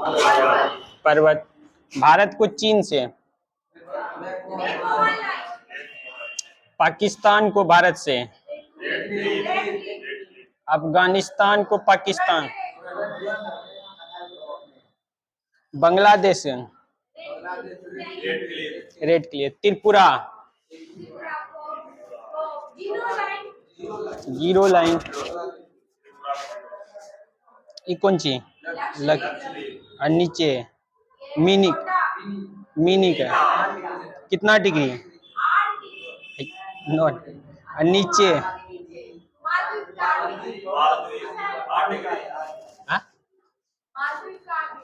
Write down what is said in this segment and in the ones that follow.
पर्वत। भारत को चीन से, पाकिस्तान को भारत से, अफगानिस्तान को Pakistan, Bangladesh red clear, Tripura zero line, ये कौन सी और नीचे मिनी, मिनी का कितना डिग्री नॉट, और नीचे हाँ?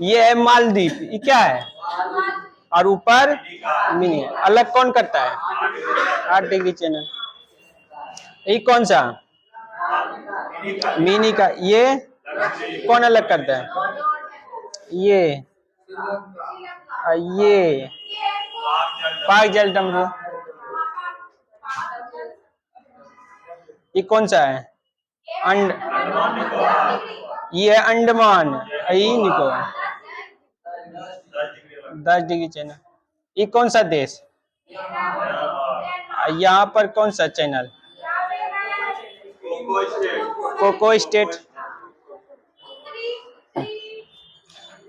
ये है मालदीव, ये क्या है, और ऊपर मिनी, अलग कौन करता है 8 डिग्री चैनल। ये कौन सा मिनी का, ये कौन अलग करता है, ये ये पाक जल डमरू, ये कौन सा है ये है अंडमान, यही निकोबार 10 डिग्री चैनल। ये कौन सा देश, यहाँ पर कौन सा चैनल, कोको स्टेट,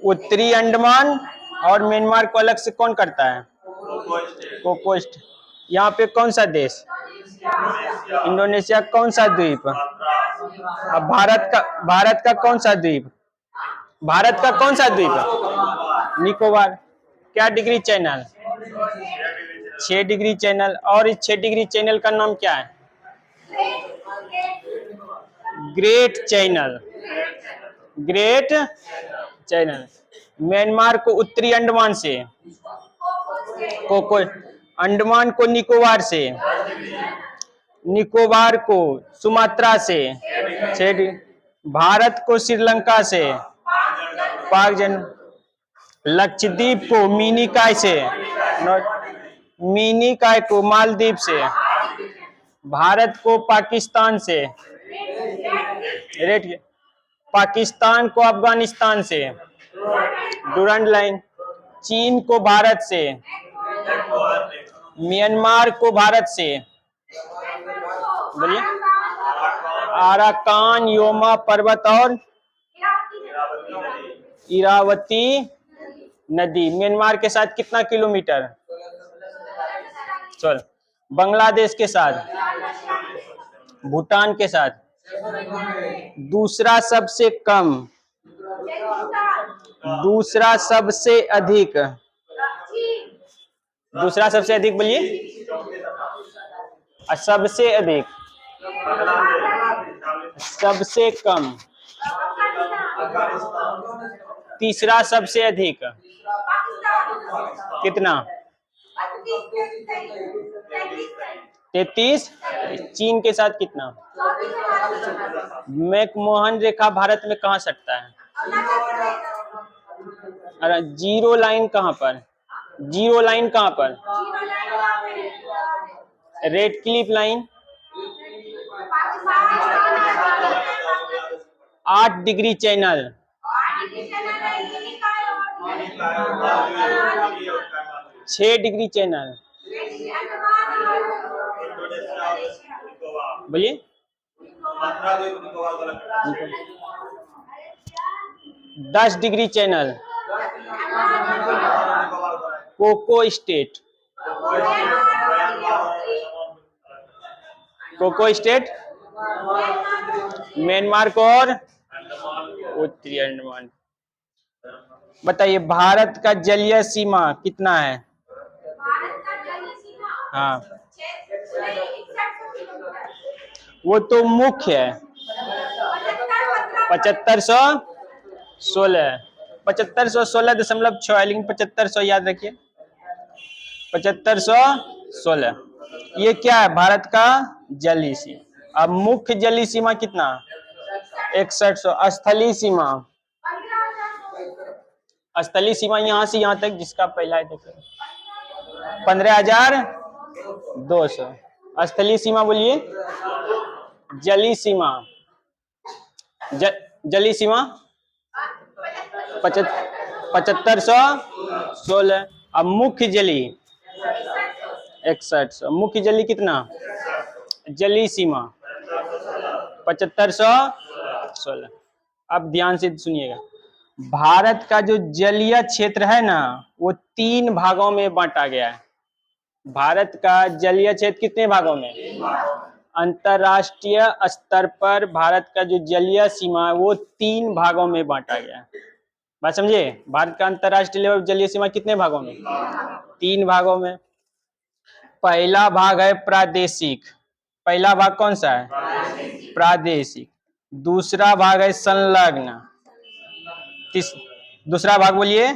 उत्तरी अंडमान और म्यांमार को अलग से कौन करता है, कोको स्टेट। यहाँ पे कौन सा देश, इंडोनेशिया, कौन सा द्वीप, अब भारत का कौन सा द्वीप, भारत का कौन सा द्वीप, निकोबार। क्या डिग्री चैनल, 6 डिग्री चैनल। और इस 6 डिग्री चैनल का नाम क्या है, great channel, great channel. Myanmar को उत्तरी अंडमान से, कोको, अंडमान को निकोबार से, निकोबार को सुमात्रा से, भारत को श्रीलंका से, पाक जन, लक्षद्वीप को मिनिकॉय से, मिनिकॉय को मालदीव से, भारत को पाकिस्तान से, रेड, पाकिस्तान को अफगानिस्तान से, डुरंड लाइन, चीन को भारत से, म्यांमार को भारत से, बोलिए, अराकान योमा पर्वत और इरावती नदी। म्यांमार के साथ कितना किलोमीटर, चल, बांग्लादेश के साथ, भूटान के साथ, दूसरा सबसे कम, दूसरा सबसे अधिक, दूसरा सबसे अधिक बोलिए, और सबसे अधिक, सबसे कम, तीसरा सबसे अधिक कितना, 33। चीन के साथ कितना, मैकमोहन रेखा भारत में कहाँ सटता है, अरे जीरो लाइन कहाँ पर, जीरो लाइन कहाँ पर, Radcliffe line, 8 degree channel, 6 degree channel, बोलिए, 10 degree channel, Coco strait, Coco strait, Myanmar को और उत्तरी अंडमान। बताइए भारत का जलीय सीमा कितना है, हाँ वो तो मुख्य है 7516, 7516.6 लेकिन 7500 याद रखिए, 7516। ये क्या है, भारत का जलीय सीमा। अब मुख्य जलीय सीमा कितना, 6100। स्थलीय सीमा, स्थलीय सीमा यहाँ से यहाँ तक जिसका पहला है देखिए 15200। स्थलीय सीमा बोलिए, जलीय सीमा, जलीय सीमा 7516। अब मुख्य जली 6100। मुख्य जली कितना? जली सीमा 7516। अब ध्यान से सुनिएगा, भारत का जो जलीय क्षेत्र है ना वो 3 भागों में बांटा गया है। भारत का जलीय क्षेत्र कितने भागों में? अंतरराष्ट्रीय स्तर पर भारत का जो जलीय सीमा है वो 3 भागों में बांटा गया है। बात समझे? भारत का अंतरराष्ट्रीय लेवल जलीय सीमा कितने भागों में? 3 भागों में। पहला भाग है प्रादेशिक। पहला भाग कौन सा है? प्रादेशिक। दूसरा भाग है संलग्न। दूसरा भाग बोलिए।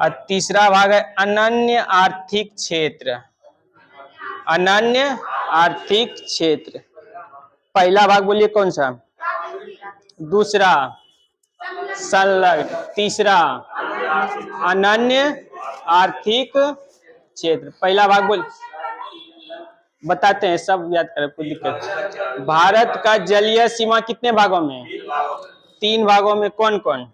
और तीसरा भाग है अनन्य आर्थिक क्षेत्र। अनन्य आर्थिक क्षेत्र। पहला भाग बोलिए कौन सा? दूसरा संलग्न। तीसरा अनन्य आर्थिक क्षेत्र। पहला भाग बोल बताते हैं, सब याद करें, कोई दिक्कत। भारत का जलीय सीमा कितने भागों में? 3 भागों में। कौन कौन?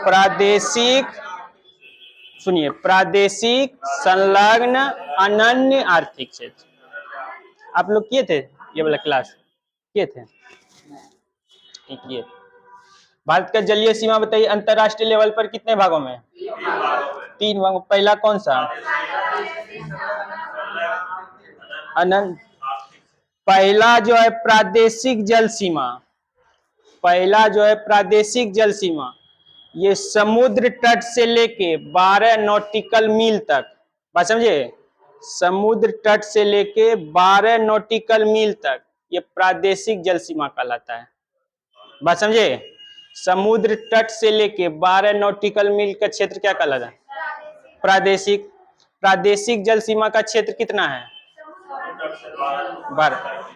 प्रादेशिक, सुनिए, प्रादेशिक, संलग्न, अनन्य आर्थिक क्षेत्र। आप लोग किए थे ये वाला क्लास? किए थे? किए। भारत का जलीय सीमा बताइए अंतरराष्ट्रीय लेवल पर कितने भागों में? 3 भागों। पहला कौन सा? अनंत। पहला जो है प्रादेशिक जल सीमा, पहला जो है प्रादेशिक जल सीमा, ये समुद्र तट से लेके 12 नॉटिकल मील तक। बात समझे? समुद्र तट से लेके 12 नॉटिकल मील तक ये प्रादेशिक जल सीमा कहलाता है। बात समझे? समुद्र तट से लेके 12 नॉटिकल मील का क्षेत्र क्या कहलाता है? प्रादेशिक। प्रादेशिक जल सीमा का क्षेत्र कितना है?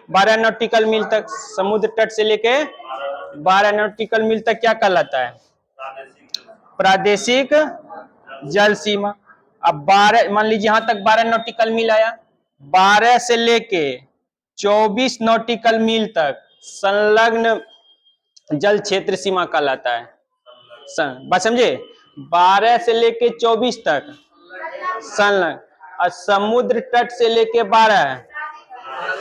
12 नॉटिकल मील तक। समुद्र तट से लेके 12 नॉटिकल मील तक क्या कहलाता है? प्रादेशिक जल सीमा। अब 12, मान लीजिए यहां तक 12 नॉटिकल मील आया, 12 से लेके 24 नॉटिकल मील तक संलग्न जल क्षेत्र सीमा कहलाता है। बात समझे? 12 से लेके 24 तक संलग्न, और समुद्र तट से लेके 12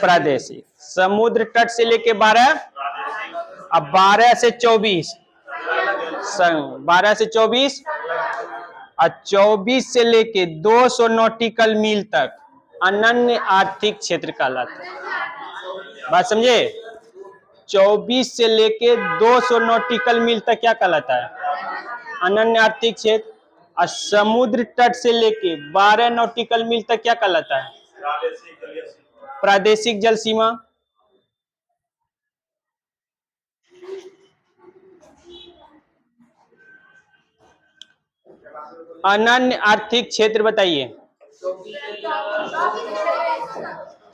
प्रादेशिक। समुद्र तट से लेके 12, अब 12 से 24 12 से 24, और 24 से लेके 200 नॉटिकल मील तक अनन्य आर्थिक क्षेत्र कहलाता है। बात समझे? 24 से लेके 200 नॉटिकल मील तक क्या कहलाता है? अनन्य आर्थिक क्षेत्र। और समुद्र तट से लेके 12 नॉटिकल मील तक क्या कहलाता है? प्रादेशिक जल सीमा। अनन्य आर्थिक क्षेत्र बताइए।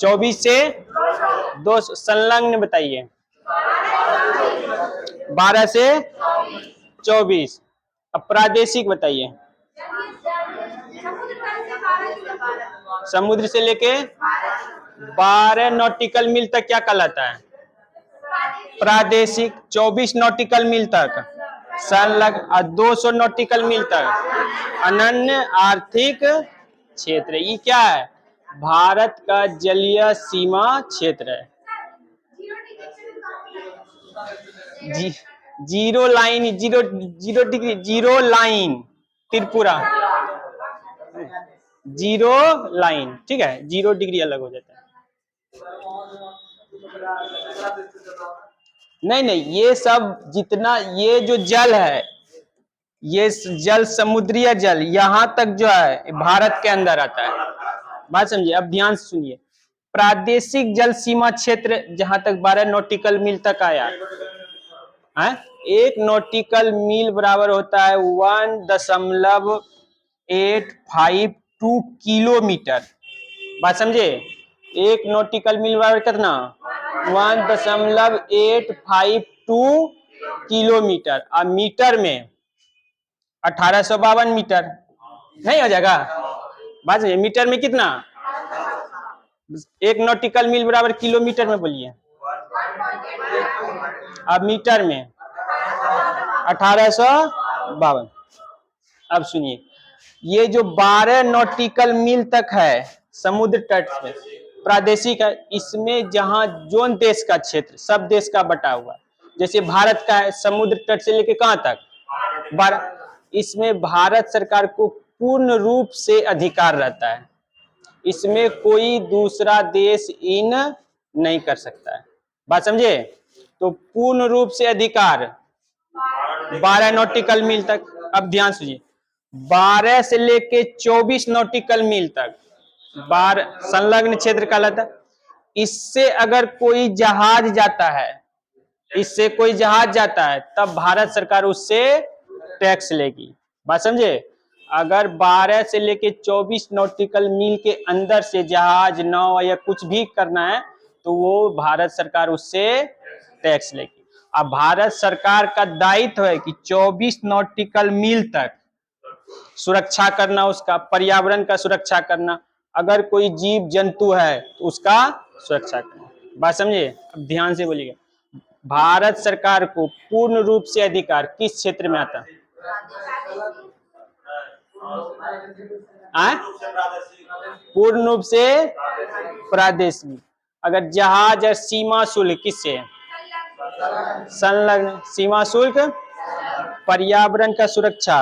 24 से 200। संलग्न बताइए। 12 से 24। अब प्रादेशिक बताइए। समुद्र से लेके 12 नॉटिकल मील तक क्या कहलाता है? प्रादेशिक। 24 नॉटिकल मील तक संलग्न, और 200 नॉटिकल मील तक अनन्य आर्थिक क्षेत्र। ये क्या है? भारत का जलीय सीमा क्षेत्र है। Zero line, zero degree, zero line Tripura, zero line, ठीक है? 0 डिग्री अलग हो जाता है। नहीं नहीं, ये सब जितना ये जो जल है, ये जल समुद्रीय जल यहां तक जो है भारत के अंदर आता है। बात समझिए? अब ध्यान से सुनिए। प्रादेशिक जल सीमा क्षेत्र जहां तक 12 नॉटिकल मील तक आया है, 1 नॉटिकल मील बराबर होता है 1.852 किलोमीटर। बात समझे? 1 नॉटिकल मील बराबर कितना? 1.852 किलोमीटर। और मीटर में 1852 मीटर। नहीं हो जाएगा? बात समझिए? मीटर में कितना? 1 नॉटिकल मील बराबर किलोमीटर में बोलिए। अब मीटर में 1852। अब सुनिए, ये जो 12 नॉटिकल मील तक है समुद्र तट में प्रादेशिक है, इसमें जहां जोन देश का क्षेत्र सब देश का बटा हुआ है, जैसे भारत का है समुद्र तट से लेके कहां तक 12, इसमें भारत सरकार को पूर्ण रूप से अधिकार रहता है, इसमें कोई दूसरा देश इन नहीं कर सकता है। बात समझे? तो पूर्ण रूप से अधिकार 12 नॉटिकल मील तक। अब ध्यान सुनिए, 12 से लेके 24 नॉटिकल मील तक 12 संलग्न क्षेत्र कहलाता है। इससे अगर कोई जहाज जाता है, इससे कोई जहाज जाता है तब भारत सरकार उससे टैक्स लेगी। बात समझे? अगर 12 से लेके 24 नॉटिकल मील के अंदर से जहाज नाव या कुछ भी करना है तो वो भारत सरकार उससे टैक्स लेगी। अब भारत सरकार का दायित्व है कि 24 नॉटिकल मील तक सुरक्षा करना, उसका पर्यावरण का सुरक्षा करना, अगर कोई जीव जंतु है तो उसका सुरक्षा करना। बात समझे? अब ध्यान से बोलिएगा, भारत सरकार को पूर्ण रूप से अधिकार किस क्षेत्र में आता है? पूर्ण रूप से प्रादेशिक। अगर जहाज और सीमा शुल्क किससे है? संलग्न। सीमा शुल्क पर्यावरण का सुरक्षा,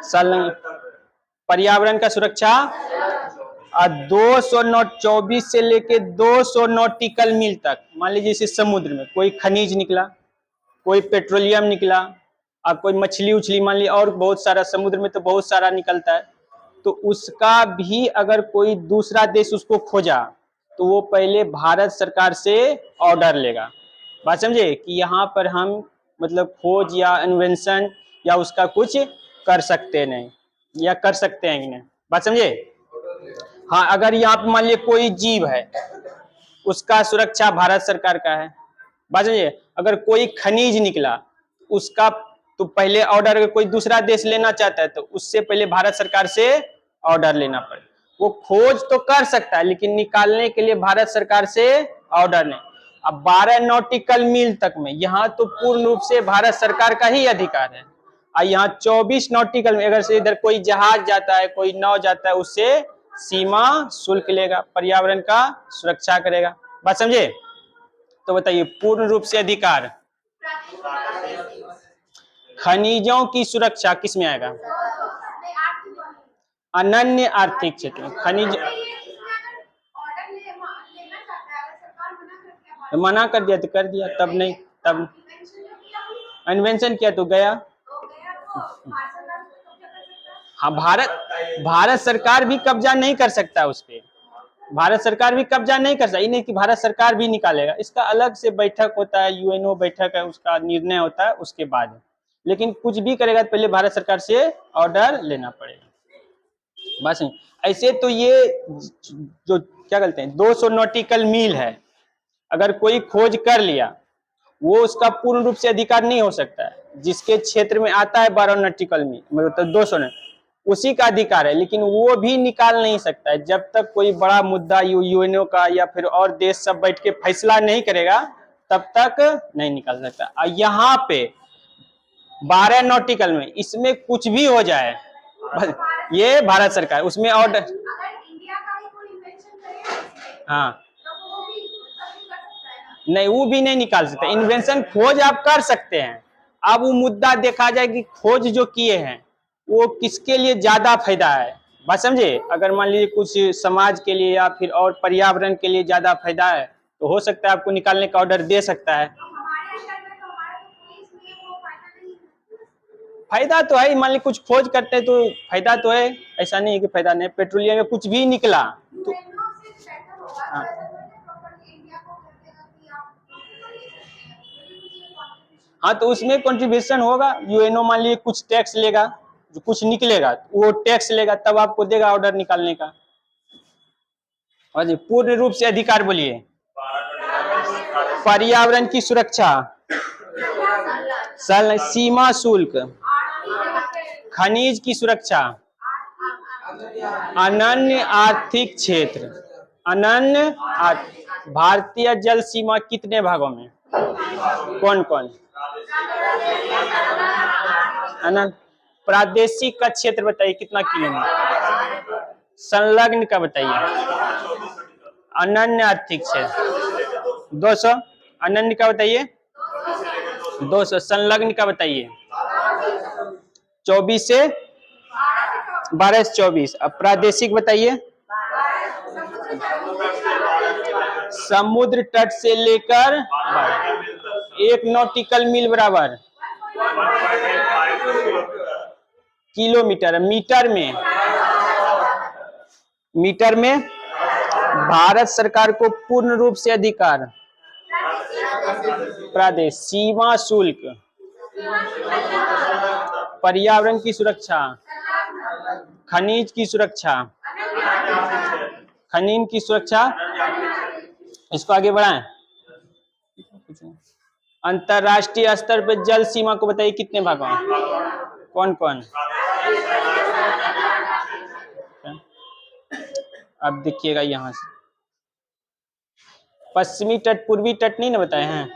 संलग्न पर्यावरण का सुरक्षा। और 24 से लेके 200 नॉटिकल मील तक, मान लीजिए जैसे समुद्र में कोई खनिज निकला, कोई पेट्रोलियम निकला, अब कोई मछली उछली मान ली, और बहुत सारा समुद्र में तो बहुत सारा निकलता है, तो उसका भी अगर कोई दूसरा देश उसको खोजा तो वो पहले भारत सरकार से ऑर्डर लेगा। बात समझे? कि यहाँ पर हम मतलब खोज या इन्वेंशन या उसका कुछ कर सकते नहीं या कर सकते हैं नहीं। बात समझे? हाँ, अगर यहाँ पे मान लीजिए कोई जीव है, उसका सुरक्षा भारत सरकार का है। बात समझिए? अगर कोई खनिज निकला उसका तो पहले ऑर्डर, अगर कोई दूसरा देश लेना चाहता है तो उससे पहले भारत सरकार से ऑर्डर लेना पड़े। वो खोज तो कर सकता है लेकिन निकालने के लिए भारत सरकार से ऑर्डर नहीं। अब 12 नॉटिकल मील तक में यहाँ तो पूर्ण रूप से भारत सरकार का ही अधिकार है, और यहाँ 24 नॉटिकल में अगर से इधर कोई जहाज जाता है, कोई नाव जाता है, उससे सीमा शुल्क लेगा, पर्यावरण का सुरक्षा करेगा। बात समझे? तो बताइए, पूर्ण रूप से अधिकार खनिजों की सुरक्षा किस में आएगा? अनन्य आर्थिक क्षेत्र। खनिज मना कर दिया तो कर दिया, तब नहीं, तब इन्वेंशन किया तो गया। हाँ, भारत सरकार भी कब्जा नहीं कर सकता उस पे, भारत सरकार भी कब्जा नहीं कर सकता। ये नहीं कि भारत सरकार भी निकालेगा, इसका अलग से बैठक होता है, यूएनओ बैठक है, उसका निर्णय होता है उसके बाद। लेकिन कुछ भी करेगा तो पहले भारत सरकार से ऑर्डर लेना पड़ेगा। बस ऐसे तो ये जो क्या कहते हैं 200 नॉटिकल मील है, अगर कोई खोज कर लिया वो उसका पूर्ण रूप से अधिकार नहीं हो सकता है। जिसके क्षेत्र में आता है 12 नॉटिकल मील मतलब 200 ने, उसी का अधिकार है, लेकिन वो भी निकाल नहीं सकता है जब तक कोई बड़ा मुद्दा यूएनओ का या फिर और देश सब बैठ के फैसला नहीं करेगा, तब तक नहीं निकाल सकता। और यहाँ पे 12 नॉटिकल में इसमें कुछ भी हो जाए, ये भारत सरकार उसमें ऑर्डर। हाँ, नहीं, वो भी नहीं निकाल सकते। इन्वेंशन खोज आप कर सकते हैं, अब वो मुद्दा देखा जाए कि खोज जो किए हैं वो किसके लिए ज्यादा फायदा है। बात समझे? अगर मान लीजिए कुछ समाज के लिए या फिर और पर्यावरण के लिए ज्यादा फायदा है तो हो सकता है आपको निकालने का ऑर्डर दे सकता है। फायदा तो है, मान लीजिए कुछ खोज करते हैं तो फायदा तो है, ऐसा नहीं है कि फायदा नहीं। पेट्रोलियम में कुछ भी निकला तो हाँ, तो उसमें कंट्रीब्यूशन होगा। यूएनओ मान लीजिए कुछ टैक्स लेगा, जो कुछ निकलेगा वो टैक्स लेगा, तब आपको देगा ऑर्डर निकालने का। और जी पूर्ण रूप से अधिकार बोलिए, पर्यावरण की सुरक्षा, सीमा शुल्क, खनिज की सुरक्षा, अनन्य आर्थिक क्षेत्र। अनन्य भारतीय जल सीमा कितने भागों में? कौन कौन? है ना। प्रादेशिक का क्षेत्र बताइए कितना किलोमीटर। संलग्न का बताइए। अनन्य आर्थिक क्षेत्र 200। अनन्य का बताइए 200। संलग्न का बताइए 24 से 12 से 24। अब प्रादेशिक बताइए। समुद्र तट से लेकर 1 नॉटिकल मील बराबर किलोमीटर। मीटर में भारत सरकार को पूर्ण रूप से अधिकार। प्रादेश। सीमा शुल्क। पर्यावरण की सुरक्षा। खनिज की सुरक्षा। खनिज की सुरक्षा। इसको आगे बढ़ाएं। अंतरराष्ट्रीय स्तर पर जल सीमा को बताइए कितने भागों में। कौन कौन। अब देखिएगा यहां से पश्चिमी तट पूर्वी तट नहीं ना बताए हैं।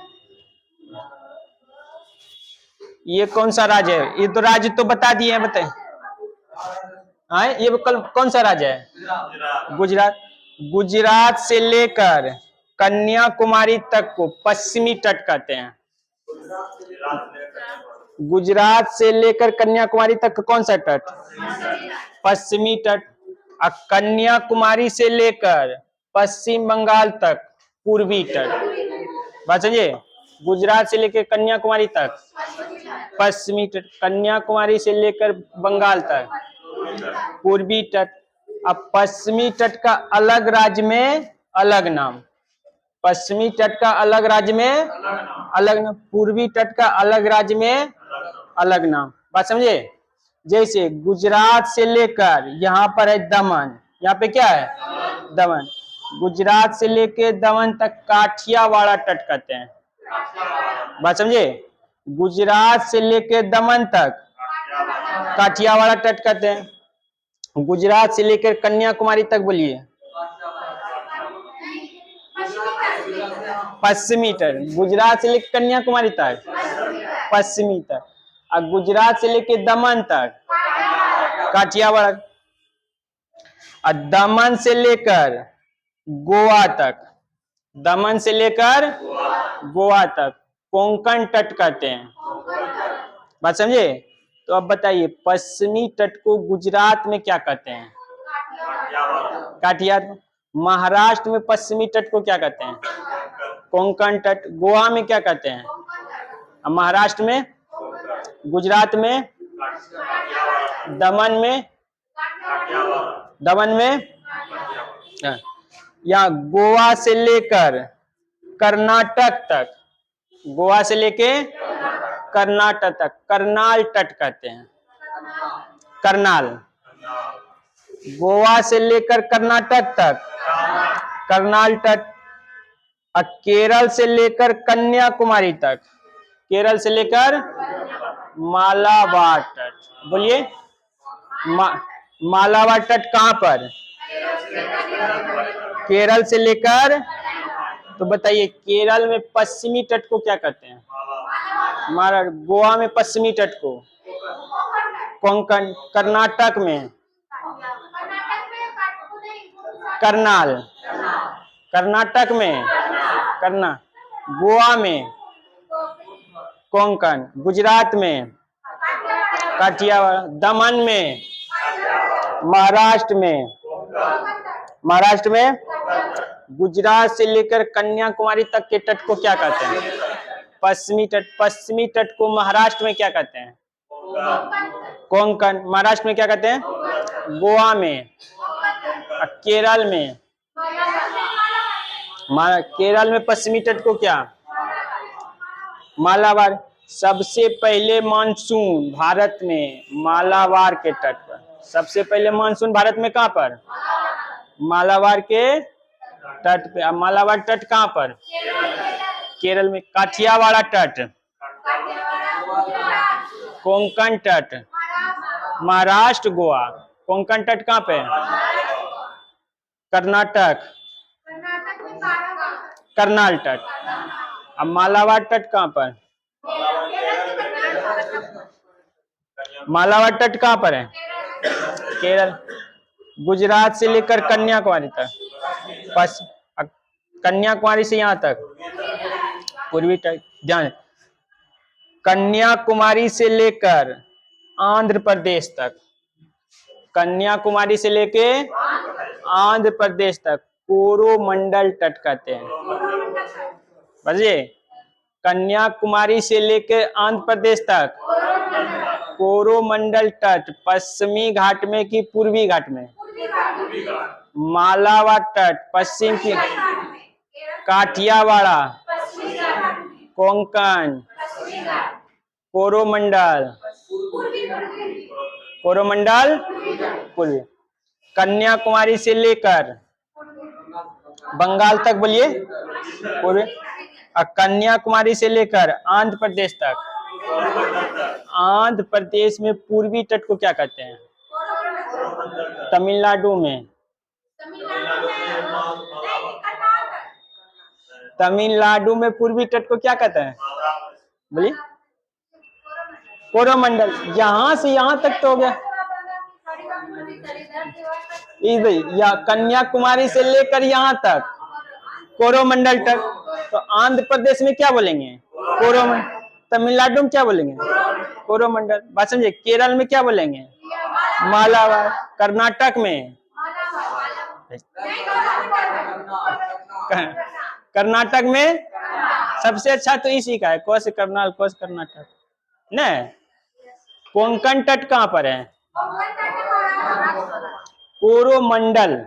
ये कौन सा राज्य है। ये तो राज्य तो बता दिए हैं बताए। हाँ ये कौन सा राज्य है। गुजरात। गुजरात से लेकर कन्याकुमारी तक को पश्चिमी तट कहते हैं। गुजरात से लेकर कन्याकुमारी तक कौन सा तट। पश्चिमी तट। और कन्याकुमारी से लेकर पश्चिम बंगाल तक पूर्वी तट। बात समझिए। गुजरात से लेकर कन्याकुमारी तक पश्चिमी तट। कन्याकुमारी से लेकर बंगाल तक पूर्वी तट। अब पश्चिमी तट का अलग राज्य में अलग नाम। पश्चिमी तट का अलग राज्य में अलग नाम। पूर्वी तट का अलग राज्य में अलग नाम। बात समझे। जैसे गुजरात से लेकर यहाँ पर है दमन। यहाँ पे क्या है दमन। गुजरात से लेकर दमन तक काठियावाड़ तट कहते हैं। बात समझे। गुजरात से लेकर दमन तक काठियावाड़ तट कहते हैं। गुजरात से लेकर कन्याकुमारी तक बोलिए पश्चिमी तट। गुजरात से लेकर कन्याकुमारी तक पश्चिमी तट। और गुजरात से लेकर दमन तक काठियावाड़। और दमन से लेकर गोवा तक। दमन से लेकर गोवा तक कोंकण तट कहते हैं। बात समझे। तो अब बताइए पश्चिमी तट को गुजरात में क्या कहते हैं। काठियावाड़। महाराष्ट्र में पश्चिमी तट को क्या कहते हैं कोंकण तट। गोवा में क्या कहते हैं महाराष्ट्र में। गुजरात में दमन में या गोवा से लेकर कर्नाटक तक। गोवा से लेके कर्नाटक तक करनाल तट कहते हैं। करनाल। गोवा से लेकर कर्नाटक तक करनाल तट। और केरल से लेकर कन्याकुमारी तक। केरल से लेकर मालाबार तट। बोलिए मालाबार तट कहां पर। केरल से लेकर। तो बताइए केरल में पश्चिमी तट को क्या कहते हैं गोवा में पश्चिमी तट को कोंकण। कर्नाटक में करनाल। कर्नाटक में गोवा में कोंकण। गुजरात में काठियावाड़। दमन में महाराष्ट्र में गुजरात से लेकर कन्याकुमारी तक के तट को क्या कहते हैं पश्चिमी तट। पश्चिमी तट को महाराष्ट्र में क्या कहते हैं कोंकण। महाराष्ट्र में क्या कहते हैं गोवा में। केरल में केरल में पश्चिमी तट को क्या मालाबार। सबसे पहले मानसून भारत में मालाबार के तट पर। सबसे पहले मानसून भारत में कहां पर मालाबार के तट पे। अब मालाबार तट कहां पर केरल में। काठियावाड़ तट कोंकण तट महाराष्ट्र गोवा। कोंकण तट कहां पे कर्नाटक करनाल तट। अब मालाबार तट कहां पर मालाबार तट कहाँ पर है? केरल। गुजरात से लेकर कन्याकुमारी तक, कन्याकुमारी से यहाँ तक पूर्वी तट। ध्यान, कन्याकुमारी से लेकर आंध्र प्रदेश तक, कन्याकुमारी से लेके आंध्र प्रदेश तक कोरोमंडल तट कहते हैं। समझिए, कन्याकुमारी से लेकर आंध्र प्रदेश तक कोरोमंडल तट, पश्चिमी घाट में कि पूर्वी घाट में? मालाबार तट पश्चिम की, काठियावाड़ा, कोंकण, कोरोमंडल, कोरोमंडल पूर्वी। कन्याकुमारी से लेकर बंगाल तक बोलिए पूर्वी, और कन्याकुमारी से लेकर आंध्र प्रदेश तक, आंध्र प्रदेश में पूर्वी तट को क्या कहते हैं? तमिलनाडु में, तमिलनाडु में पूर्वी तट को क्या कहते हैं? बोलिए, कोरोमंडल। यहां से यहां तक तो हो गया, या कन्याकुमारी से लेकर यहां तक कोरोमंडल तक। तो आंध्र प्रदेश में क्या बोलेंगे? कोरोमंडल। तमिलनाडु में क्या बोलेंगे? कोरोमंडल। बात समझे? केरल में क्या बोलेंगे? मालाबार। कर्नाटक में, कर्नाटक में सबसे अच्छा तो इसी का है, कोस कर्नाल, कोस कर्नाटक न। कोंकण तट कहाँ पर है? कोरोमंडल,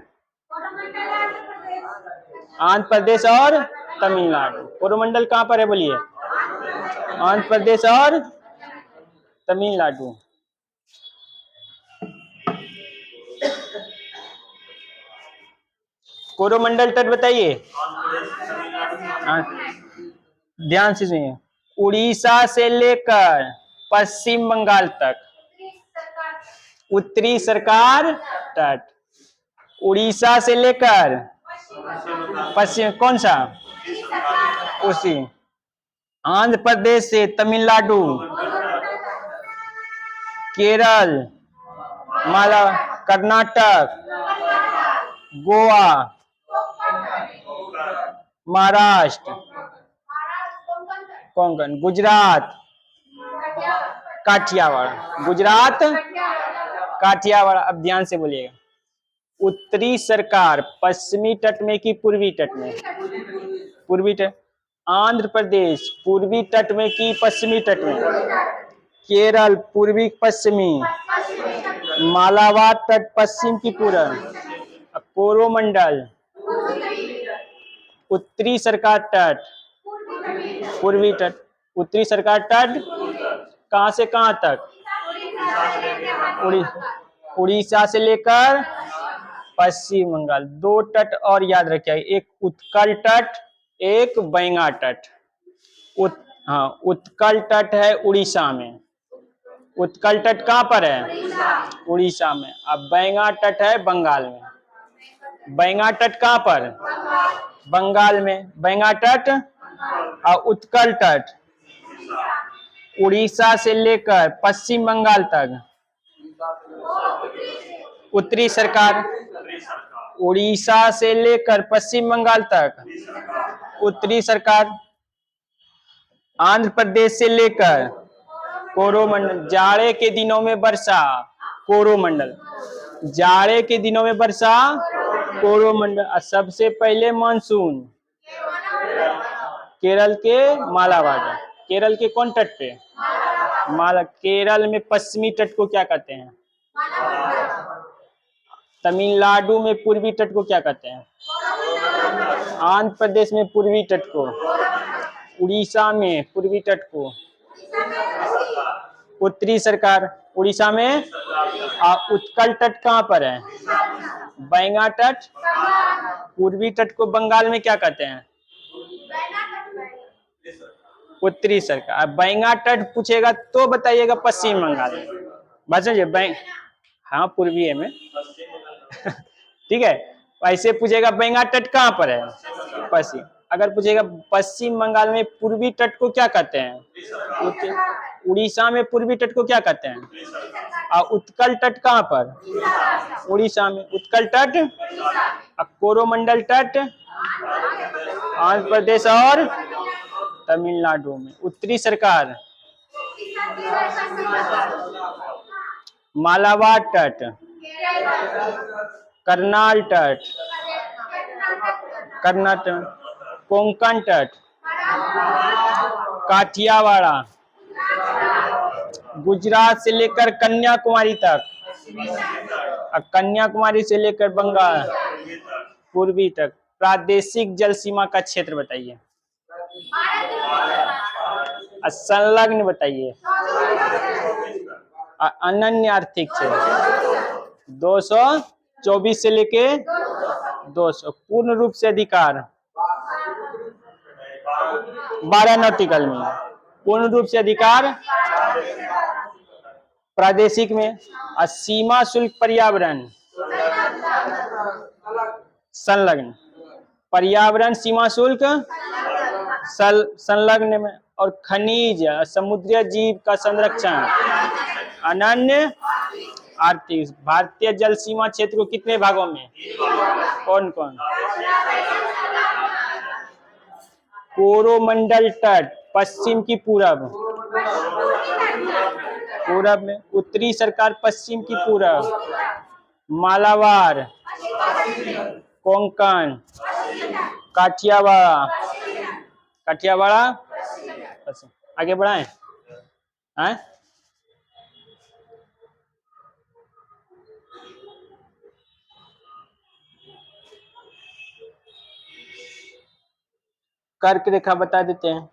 आंध्र प्रदेश और तमिलनाडु। कोरोमंडल कहाँ पर है बोलिए? आंध्र प्रदेश और तमिलनाडु। कोरोमंडल तट बताइए, ध्यान से सुनिए। उड़ीसा से लेकर पश्चिम बंगाल तक उत्तरी सरकार तट, उड़ीसा से लेकर पश्चिम, कौन सा? उसी। आंध्र प्रदेश से तमिलनाडु, केरल, माला, कर्नाटक, गोवा, महाराष्ट्र, कोंकण, गुजरात, काठियावाड़, गुजरात काठियावाड़। अब ध्यान से बोलिएगा, उत्तरी सरकार पश्चिमी तट में कि पूर्वी तट में? पूर्वी तट। आंध्र प्रदेश पूर्वी तट में कि पश्चिमी तट में? केरल पूर्वी पश्चिमी, मालाबार तट पश्चिम की पूरब, कोरोमंडल उत्तरी सरकार तट, पूर्वी तट। उत्तरी सरकार तट कहां से कहां तक? उड़ीसा से लेकर पश्चिम बंगाल। दो तट और याद रखिए, एक उत्कल तट, एक बैंगा तट। उत्कल तट है उड़ीसा में, उत्कल तट कहां पर है? उड़ीसा में। अब बैंगा तट है बंगाल में। बैंगा तट कहां पर? बंगाल में। बैंगा तट और उत्कल तट उड़ीसा से लेकर पश्चिम बंगाल तक उत्तरी सरकार, उड़ीसा से लेकर पश्चिम बंगाल तक उत्तरी सरकार। आंध्र प्रदेश से लेकर कोरोमंडल, जाड़े के दिनों में वर्षा कोरोमंडल, जाड़े के दिनों में वर्षा कोरोमंडल। सबसे पहले मानसून केरल के मालाबार, केरल के कौन तट पे? केरल में पश्चिमी तट को क्या कहते हैं? तमिलनाडु में पूर्वी तट को क्या कहते हैं? आंध्र प्रदेश में पूर्वी तट को, उड़ीसा में पूर्वी तट को उत्तरी सरकार, उड़ीसा में। उत्कल तट कहां पर है? बैंगा तट। पूर्वी तट को बंगाल में क्या कहते हैं? उत्तरी सरकार। बैंगा तट पूछेगा तो बताइएगा पश्चिम बंगाल में। बस हाँ पूर्वी है में ठीक है। ऐसे पूछेगा बैंगा तट कहां पर है? पश्चिम। अगर पूछेगा पश्चिम बंगाल में पूर्वी तट को क्या कहते हैं? उड़ीसा में पूर्वी तट को क्या कहते हैं? और उत्कल तट कहाँ पर? उड़ीसा में। उत्कल तट, कोरोमंडल तट आंध्र प्रदेश और तमिलनाडु में। उत्तरी सरकार मालाबार तट, करनाल तट, कर्नाटक, कोंकण तट, काठियावाड़, गुजरात से लेकर कन्याकुमारी तक, और कन्याकुमारी से लेकर बंगाल पूर्वी तक। प्रादेशिक जल सीमा का क्षेत्र बताइए, संलग्न बताइए। अनन्य आर्थिक क्षेत्र 224 से लेके 200। पूर्ण रूप से अधिकार 12 नॉटिकल में। पूर्ण रूप से अधिकार प्रादेशिक में। और सीमा शुल्क पर्यावरण संलग्न। पर्यावरण सीमा शुल्क संलग्न में। और खनिज समुद्री जीव का संरक्षण अनन्य आर्थिक। भारतीय जल सीमा क्षेत्र को कितने भागों में? कौन कौन? कोरोमंडल तट पश्चिम की पूरब, पूरब में। उत्तरी सरकार पश्चिम की पूरब, मालाबार, कोंकण, काठियावाड़, काठियावाड़ आगे बढ़ाएं। कर्क रेखा बता देते हैं,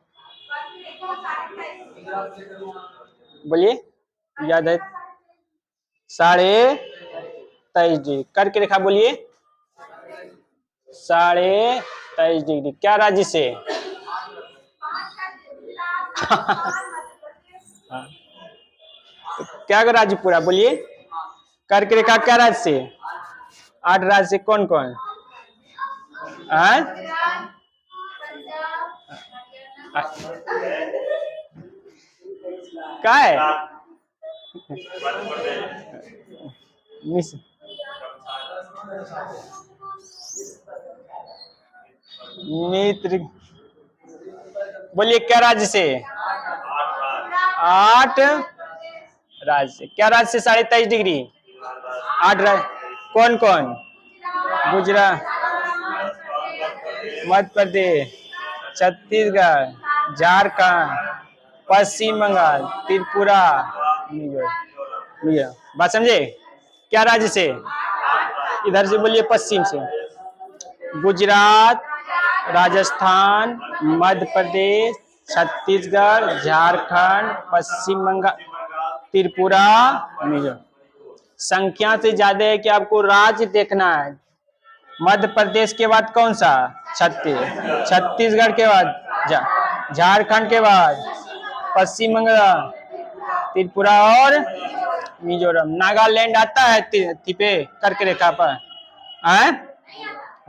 बोलिए, याद है? 23.5 डिग्री कर्क रेखा, बोलिए। 23.5 डिग्री। क्या राज्य से? क्या राज्य पूरा, बोलिए। कर्क रेखा क्या राज्य से? 8 राज्य से। कौन कौन? क्या है? मित्र, बोलिए क्या राज्य से? 8 राज्य से। क्या राज्य से 23.5 डिग्री? 8 राज्य। कौन कौन? गुजरात, मध्य प्रदेश, छत्तीसगढ़, झारखंड, पश्चिम बंगाल, त्रिपुरा, मिजोरम। बात समझे? क्या राज्य से? इधर से बोलिए, पश्चिम से। गुजरात, राजस्थान, मध्य प्रदेश, छत्तीसगढ़, झारखंड, पश्चिम बंगाल, त्रिपुरा, मिजोरम। संख्या से ज्यादा है कि आपको राज्य देखना है। मध्य प्रदेश के बाद कौन सा? छत्तीसगढ़ के बाद झारखंड के बाद पश्चिम बंगाल, त्रिपुरा और मिजोरम। नागालैंड आता है तिपे कर्क रेखा पर?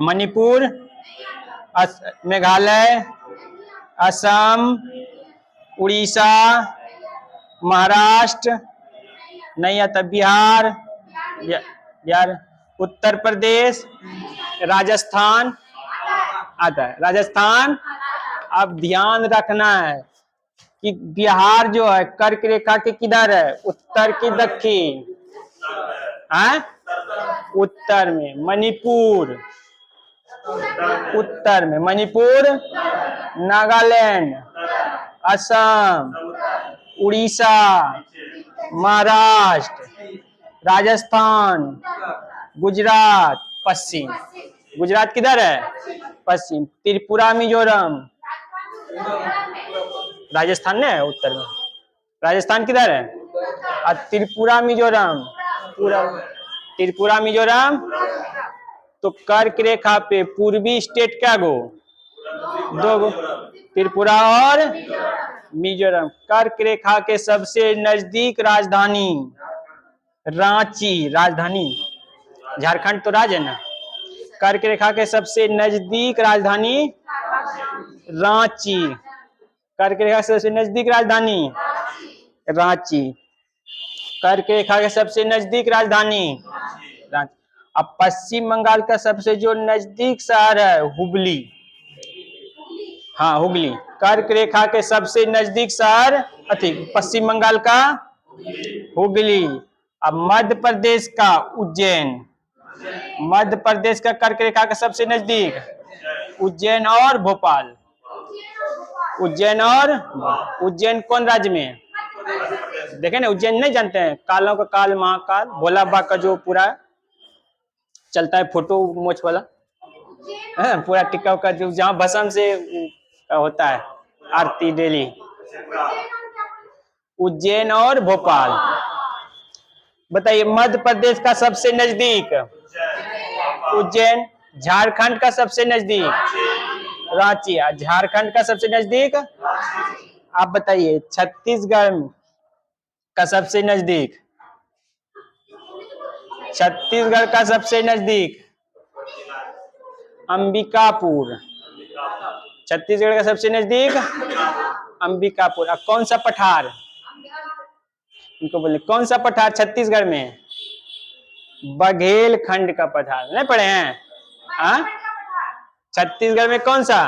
मणिपुर, मेघालय, असम, उड़ीसा, महाराष्ट्र नहीं आता, बिहार, उत्तर प्रदेश, राजस्थान आता है। राजस्थान। अब ध्यान रखना है कि बिहार जो है कर्क रेखा के किधर है? उत्तर की दक्षिण? उत्तर में। मणिपुर उत्तर में। मणिपुर, नागालैंड, असम, उड़ीसा, महाराष्ट्र, राजस्थान, गुजरात पश्चिम। गुजरात किधर है? पश्चिम। त्रिपुरा, मिजोरम, राजस्थान ने है उत्तर में। राजस्थान किधर है? और त्रिपुरा, मिजोरम पूरा। त्रिपुरा, मिजोरम। तो कर्क रेखा पे पूर्वी स्टेट क्या गो? 2 गो, त्रिपुरा और मिजोरम। कर्क रेखा के सबसे नजदीक राजधानी रांची। राजधानी झारखंड तो राज है ना। कर्क रेखा के सबसे नजदीक राजधानी रांची। कर्क रेखा से सबसे नजदीक राजधानी रांची। कर्क रेखा के सबसे नजदीक राजधानी रांची। अब पश्चिम बंगाल का सबसे जो नजदीक शहर है हुगली। हाँ हुगली। कर्क रेखा के सबसे नजदीक शहर अति पश्चिम बंगाल का हुगली। अब मध्य प्रदेश का उज्जैन। मध्य प्रदेश का कर्क रेखा का सबसे नजदीक उज्जैन और भोपाल। उज्जैन और उज्जैन कौन राज्य में है? देखे ना, उज्जैन नहीं जानते हैं? कालों का काल महाकाल भोला बाबा का जो पूरा चलता है फोटो मोच वाला है, पूरा टिक्का का जो जहाँ भस्म से होता है आरती डेली। उज्जैन और भोपाल। बताइए मध्य प्रदेश का सबसे नजदीक उज्जैन। झारखंड का सबसे नजदीक रांची। झारखंड का सबसे नजदीक। आप बताइए छत्तीसगढ़ का सबसे नजदीक। छत्तीसगढ़ का सबसे नजदीक अंबिकापुर। छत्तीसगढ़ का सबसे नजदीक अंबिकापुर। अब कौन सा पठार, इनको बोले कौन सा पठार छत्तीसगढ़ में? बघेलखंड का पठार। नहीं पढ़े हैं? हाँ, छत्तीसगढ़ में कौन सा?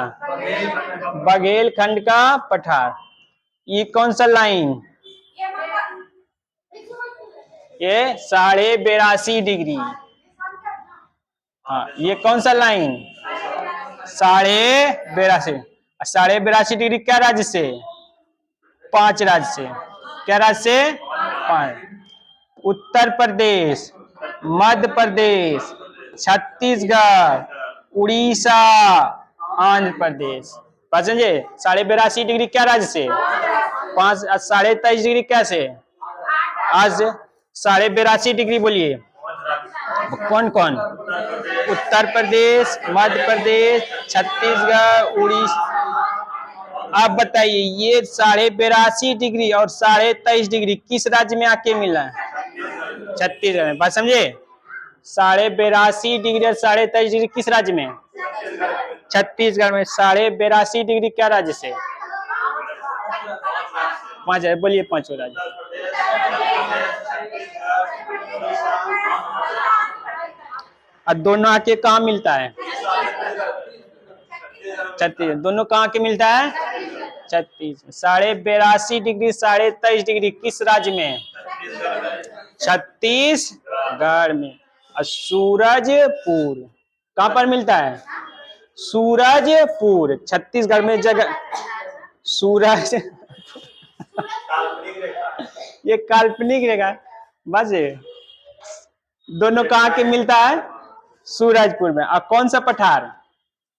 बघेलखंड का पठार। ये कौन सा लाइन? ये 82.5 डिग्री। हाँ, ये कौन सा लाइन? 82.5। 82.5 डिग्री क्या राज्य से? 5 राज्य से। क्या राज्य से? 5। उत्तर प्रदेश, मध्य प्रदेश, छत्तीसगढ़, उड़ीसा, आंध्र प्रदेश। बात समझे? 82.5 डिग्री क्या राज्य से? 5। 23.5 डिग्री क्या से? आज 82.5 डिग्री बोलिए कौन कौन? उत्तर प्रदेश, मध्य प्रदेश, छत्तीसगढ़, उड़ीसा। आप बताइए ये 82.5 डिग्री और 23.5 डिग्री किस राज्य में आके मिला है? छत्तीसगढ़ में। बात समझे? 82.5 डिग्री और 23.5 डिग्री किस राज्य में? छत्तीसगढ़ में। 82.5 डिग्री क्या राज्य से? 5 है। बोलिए 5 राज्य। और दोनों आके कहाँ मिलता है? छत्तीस। दोनों कहाँ के मिलता है? छत्तीस। 82.5 डिग्री 23.5 डिग्री किस राज्य में? छत्तीसगढ़ में। और सूरजपुर कहाँ पर मिलता है? सूरजपुर छत्तीसगढ़ में जगह। सूरज ये काल्पनिक रेखा। बस दोनों कहाँ के मिलता है? सूरजपुर में। और कौन सा पठार?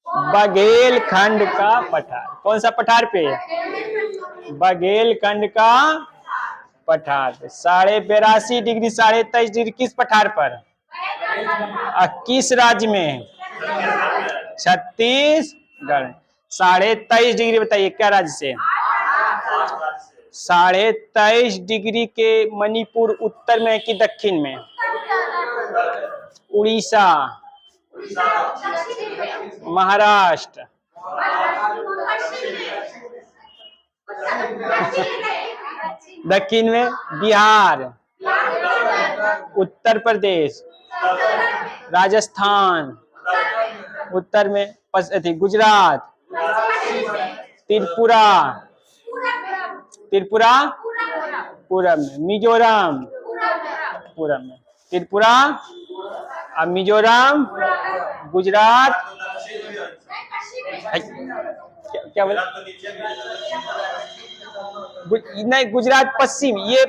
बघेलखंड का पठार। कौन सा पठार पे? बघेलखंड का पठार पे। 82.5 डिग्री 23.5 डिग्री किस पठार पर? किस राज्य में? छत्तीसगढ़। 23.5 डिग्री बताइए क्या राज्य से? 23.5 डिग्री के मणिपुर उत्तर में कि दक्षिण में? उड़ीसा, महाराष्ट्र, दक्षिण में बिहार, उत्तर प्रदेश, राजस्थान, उत्तर में गुजरात, त्रिपुरा, त्रिपुरा पूरब में, मिजोरम पूरब में, त्रिपुरा और मिजोरम, गुजरात। क्या बोला? नहीं, गुजरात पश्चिम। ये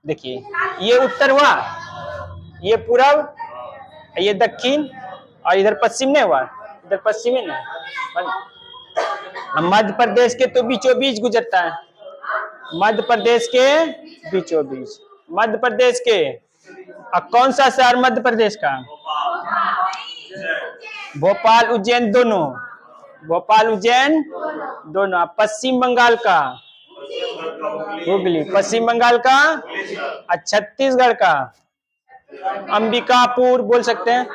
देखिए ये उत्तर हुआ, ये पूरब, ये दक्षिण और इधर पश्चिम नहीं हुआ। इधर पश्चिम है ना। मध्य प्रदेश के तो बीचों बीच गुजरता है। मध्य प्रदेश के बीचों बीच। मध्य प्रदेश के कौन सा शहर मध्य प्रदेश का? भोपाल उज्जैन दोनों। भोपाल उज्जैन दोनों। पश्चिम बंगाल का हुगली। पश्चिम बंगाल का छत्तीसगढ़ का अंबिकापुर बोल सकते हैं।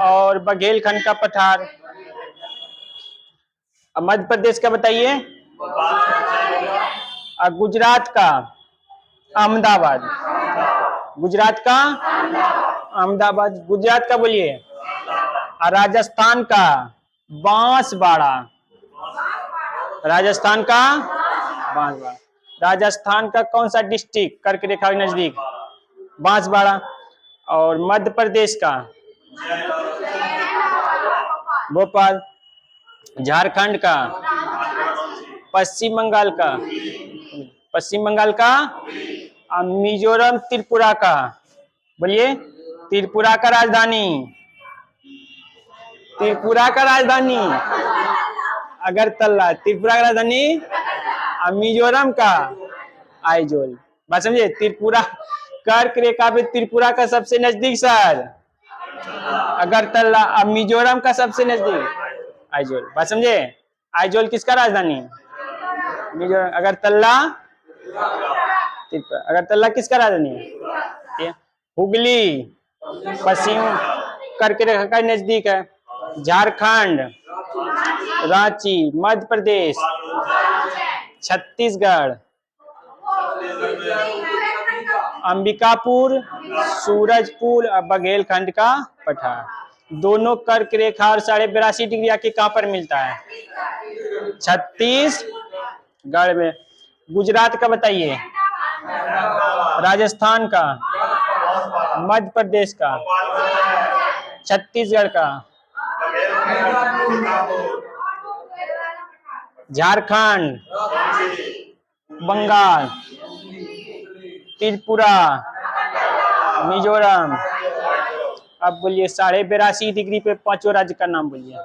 और बघेलखंड का पठार। मध्य प्रदेश का बताइए। गुजरात का अहमदाबाद। गुजरात का अहमदाबाद। गुजरात का बोलिए। और राजस्थान का बांसवाड़ा। राजस्थान का बांसवाड़ा। राजस्थान का कौन सा डिस्ट्रिक्ट कर्क रेखा के नजदीक? बांसवाड़ा। और मध्य प्रदेश का भोपाल। झारखंड का, पश्चिम बंगाल का, पश्चिम बंगाल का, और मिजोरम त्रिपुरा का। बोलिए। त्रिपुरा का राजधानी, त्रिपुरा का राजधानी अगरतला। त्रिपुरा का राजधानी और मिजोरम का आइजोल। बात समझे? त्रिपुरा कर्क रेखा पे त्रिपुरा का सबसे नजदीक शहर अगरतला, और मिजोरम का सबसे नजदीक आइजोल। बात समझे? आइजोल किसका राजधानी? मिजोरम। अगरतला त्रिपुरा। अगरतला किसका राजधानी है? हुगली पश्चिम कर्क रेखा का नजदीक है। झारखंड, रांची मध्य प्रदेश, छत्तीसगढ़, अंबिकापुर, सूरजपुर और बघेलखंड का पठार। दोनों कर्क रेखा और 82.5 डिग्री आके कहां पर मिलता है? छत्तीसगढ़ में। गुजरात का बताइए। राजस्थान का, मध्य प्रदेश का, छत्तीसगढ़ का, झारखंड, बंगाल, त्रिपुरा, मिजोरम। अब बोलिए 82.5 डिग्री पे पांचों राज्य का नाम बोलिए।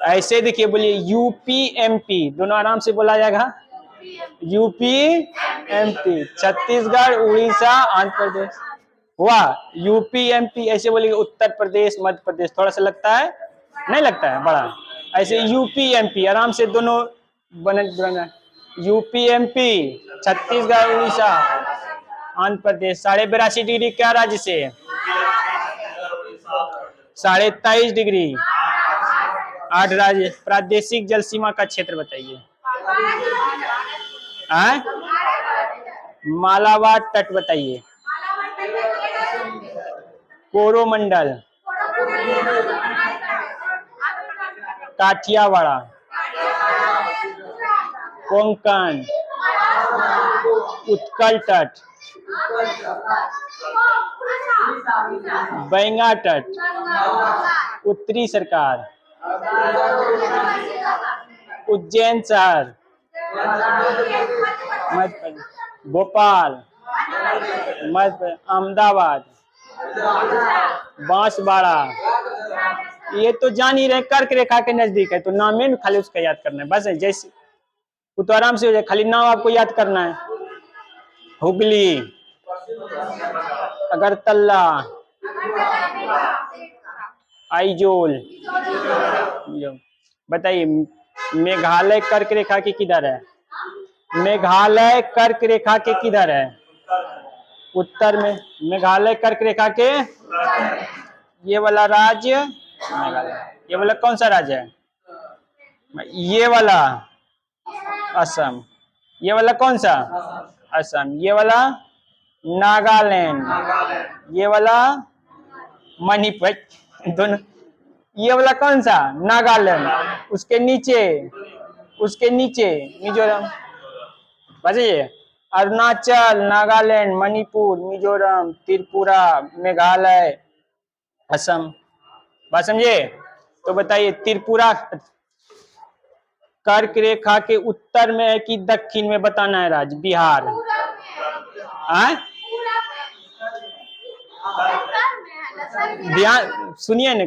ऐसे देखिए, बोलिए यूपी एमपी, दोनों आराम से बोला जाएगा। UP MP, Chhattisgarh, Orissa, Andhra Pradesh. हुआ यूपी एमपी। ऐसे बोलिए उत्तर प्रदेश, मध्य प्रदेश। थोड़ा सा लगता है, नहीं लगता है बड़ा? ऐसे यूपी एमपी आराम से दोनों बने। UP MP, Chhattisgarh, Orissa, Andhra Pradesh. 82.5 degree क्या राज्य से? 23.5 डिग्री 8 राज्य। प्रादेशिक जल सीमा का क्षेत्र बताइए। मालाबार तट बताइए। कोरोमंडल, काठियावाड़ा, कोंकण, उत्कल तट, बैंगा तट, उत्तरी सरकार, उज्जैन शहर, भोपाल, मध्य, अहमदाबाद, बांसवाड़ा। ये तो जान ही रहे कर्क रेखा के नजदीक है, तो नाम है खाली उसका याद करना है बस। जैसे वो तो आराम से हो जाए, खाली नाम आपको याद करना है। हुगली, अगरतला, आइजोल। बताइए मेघालय कर्क रेखा के किधर है? मेघालय कर्क रेखा के किधर है? उत्तर में। मेघालय कर्क रेखा के ये वाला राज्य मेघालय। ये वाला कौन सा राज्य है? ये वाला असम। ये वाला कौन सा? असम। ये वाला नागालैंड। ये वाला मणिपुर। दोनों। ये वाला कौन सा? नागालैंड। उसके नीचे मिजोरम। बताइए अरुणाचल, नागालैंड, मणिपुर, मिजोरम, त्रिपुरा, मेघालय, असम। बात समझे? तो बताइए त्रिपुरा कर्क रेखा के उत्तर में है कि दक्षिण में बताना है राज्य? बिहार। ध्यान सुनिए न,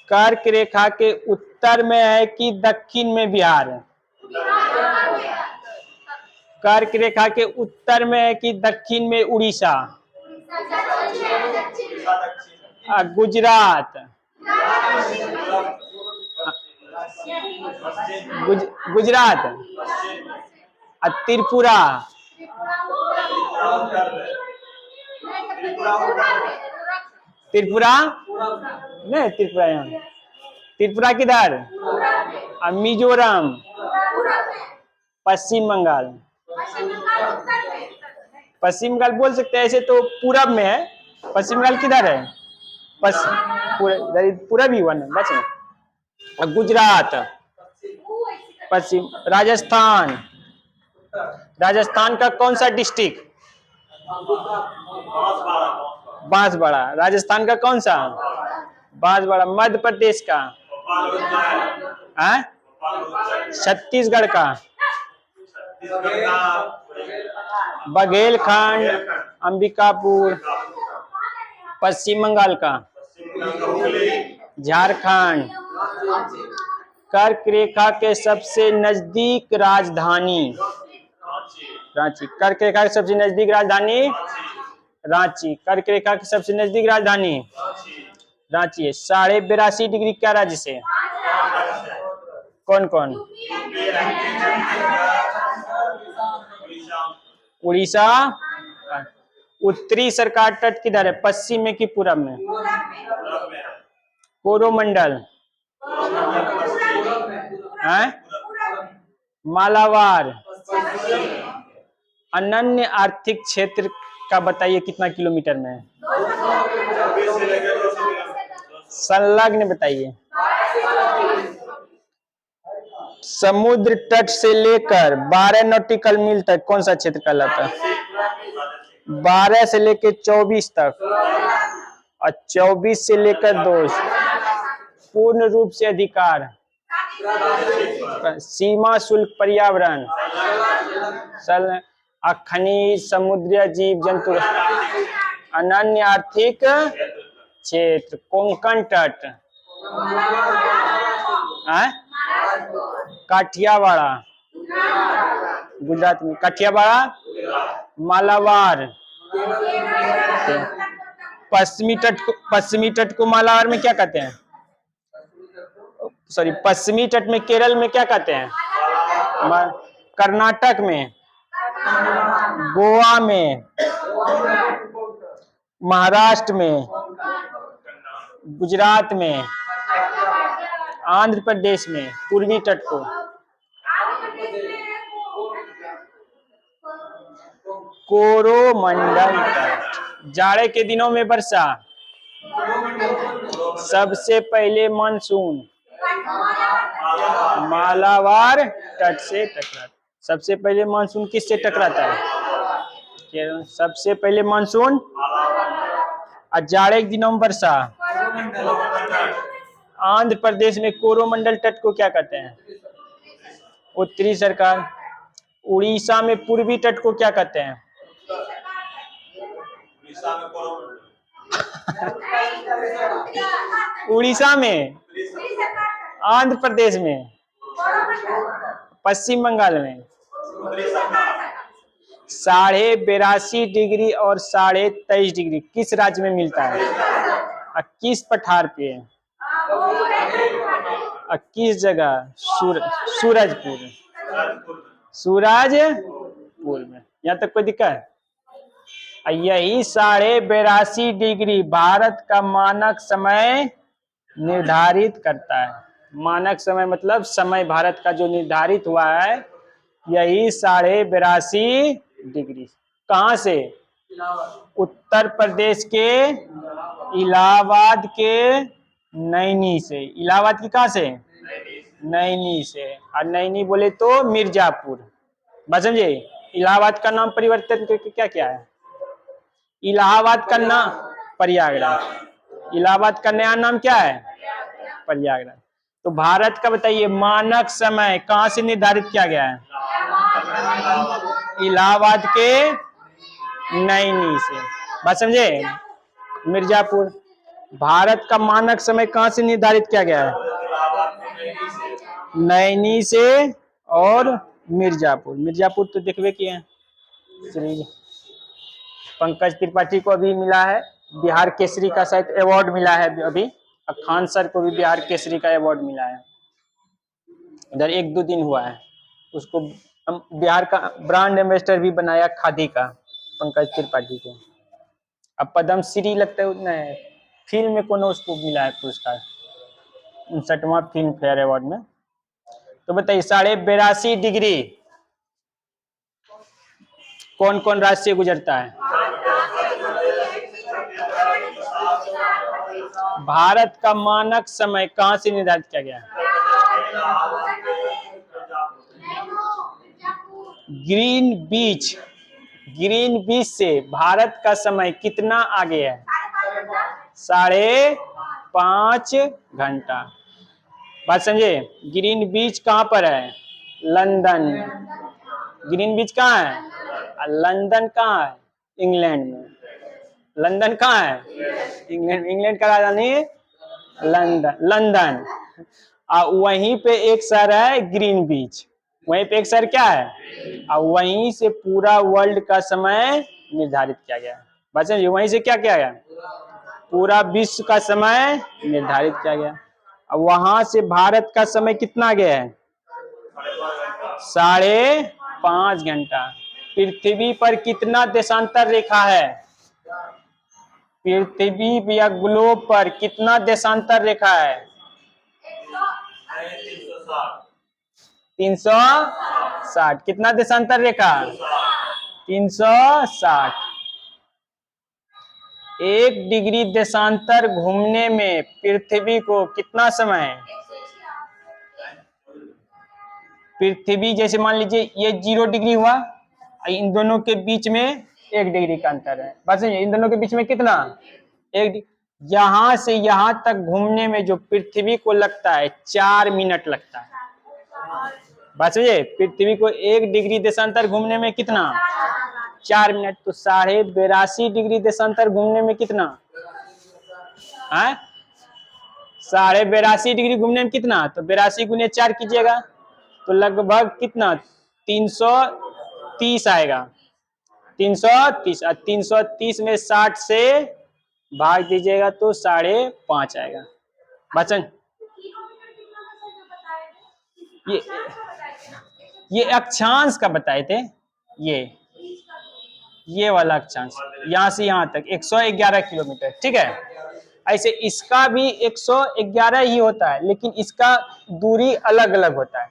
कर्क रेखा के उत्तर में है कि दक्षिण में बिहार है? कर्क रेखा के उत्तर में है कि दक्षिण में उड़ीसा? गुजरात। गुजरात और त्रिपुरा। त्रिपुरा नहीं, त्रिपुरा यहाँ, त्रिपुरा किधर? मिजोरम, पश्चिम बंगाल। पश्चिम बंगाल बोल सकते हैं, ऐसे तो पूरब में है। पश्चिम बंगाल किधर है? पूरब ही हुआ ना, बस में। गुजरात, पश्चिम। राजस्थान, राजस्थान का कौन सा डिस्ट्रिक्ट? बांसवाड़ा। राजस्थान का कौन सा? बांसवाड़ा। मध्य प्रदेश का? छत्तीसगढ़ का? बघेलखंड, अंबिकापुर। पश्चिम बंगाल का? झारखंड। कर्क रेखा के सबसे नजदीक राजधानी? रांची। कर्क रेखा के सबसे नजदीक राजधानी? रांची। कर्क रेखा की सबसे नजदीक राजधानी रांची है। 82.5 डिग्री क्या राज्य से? कौन कौन? उड़ीसा। उत्तरी सरकार तट किधर है, पश्चिम में कि पूरब में? कोरोमंडल है। मालाबार। अनन्य आर्थिक क्षेत्र का बताइए कितना किलोमीटर में है? संलग्न बताइए। समुद्र तट से लेकर 12 नॉटिकल मील तक कौन सा क्षेत्र कहलाता है? 12 से लेकर 24 तक, और 24 से लेकर 2। पूर्ण रूप से अधिकार, सीमा शुल्क, पर्यावरण, खनिज, समुद्रीय जीव जंतु, अनन्य आर्थिक क्षेत्र, कोंकण तट, काठियावाड़ा गुजरात में, काठियावाड़ा, मालाबार। पश्चिमी तट को मालाबार में क्या कहते हैं? सॉरी, पश्चिमी तट में केरल में क्या कहते हैं? कर्नाटक में, गोवा में, महाराष्ट्र में, गुजरात में, आंध्र प्रदेश में। पूर्वी तट को कोरोमंडल तट। जाड़े के दिनों में वर्षा, सबसे पहले मानसून मालाबार तट से टकराता। सबसे पहले मानसून किससे टकराता है? सबसे पहले मानसून। और जाड़े के दिनों में वर्षा, आंध्र प्रदेश में कोरोमंडल तट को क्या कहते हैं? उत्तरी सरकार। उड़ीसा में पूर्वी तट को क्या कहते हैं? उड़ीसा में, आंध्र प्रदेश में, पश्चिम बंगाल में। 82.5 डिग्री और 23.5 डिग्री किस राज्य में मिलता है? और किस पठार पे? और किस जगह? सूरजपुर। सूरजपुर में। यहाँ तक कोई दिक्कत? यही 82.5 डिग्री भारत का मानक समय निर्धारित करता है। मानक समय मतलब समय भारत का जो निर्धारित हुआ है, यही 82.5 डिग्री। कहाँ से? उत्तर प्रदेश के इलाहाबाद के नैनी से। इलाहाबाद की कहाँ से? नैनी से। और नैनी बोले तो मिर्जापुर। बात समझे? इलाहाबाद का नाम परिवर्तन करके क्या क्या है? इलाहाबाद का नाम प्रयागराज। इलाहाबाद का नया नाम क्या है? प्रयागराज। तो भारत का बताइए मानक समय कहाँ से निर्धारित किया गया है? इलाहाबाद के नैनी से। बात समझे? मिर्जापुर। भारत का मानक समय कहाँ से निर्धारित किया गया है? नैनी से और मिर्जापुर। मिर्जापुर तो देखबे किए हैं। पंकज त्रिपाठी को अभी मिला है बिहार केसरी का शायद अवार्ड मिला है अभी। और खान सर को भी बिहार केसरी का अवार्ड मिला है। इधर 1-2 दिन हुआ है। उसको बिहार का ब्रांड एम्बेसडर भी बनाया खादी का, पंकज त्रिपाठी को। अब पद्म श्री लगता है उतना है, फिल्म में कौन उसको मिला है पुरस्कार, 59वां फिल्म फेयर अवार्ड में। तो बताइए 82.5 डिग्री कौन कौन राज्य से गुजरता है? भारत का मानक समय कहाँ से निर्धारित किया गया है? ग्रीन बीच, ग्रीन बीच से भारत का समय कितना आगे है? 5.5 घंटा। बात समझे? ग्रीन बीच कहाँ पर है? लंदन। ग्रीन बीच कहाँ है? लंदन कहाँ है? इंग्लैंड में। लंदन कहाँ है? इंग्लैंड। इंग्लैंड का राजधानी लंदन। लंदन। वहीं पे एक शहर है ग्रीन बीच, वहीं पे एक शहर क्या है, और वहीं से पूरा वर्ल्ड का समय निर्धारित किया गया। बात समझिए? वहीं से क्या किया गया? पूरा विश्व का समय निर्धारित किया गया। अब वहां से भारत का समय कितना गया है? 5.5 घंटा। पृथ्वी पर कितना देशांतर रेखा है? पृथ्वी या ग्लोब पर कितना देशांतर रेखा है? 360। कितना देशांतर रेखा? 360। 1 डिग्री देशांतर घूमने में पृथ्वी को कितना समय? पृथ्वी जैसे मान लीजिए ये 0 डिग्री हुआ, इन दोनों के बीच में 1 डिग्री का अंतर है। बस इन दोनों के बीच में कितना? 1। यहां से यहां तक घूमने में जो पृथ्वी को लगता है 4 मिनट लगता है। बात समझे? पृथ्वी को 1 डिग्री देशांतर घूमने में कितना? 4 मिनट। तो 82.5 डिग्री देशांतर घूमने में कितना है? 82.5 डिग्री घूमने में कितना? तो 82 गुने 4 कीजिएगा तो लगभग कितना? 330 आएगा। 330। 330 में 60 से भाग दीजिएगा तो 5.5 आएगा। बचन ये ये अक्षांश का बताए थे। ये वाला अक्षांश यहाँ से यहाँ तक 111 किलोमीटर, ठीक है। ऐसे इसका भी 111 ही होता है, लेकिन इसका दूरी अलग अलग होता है।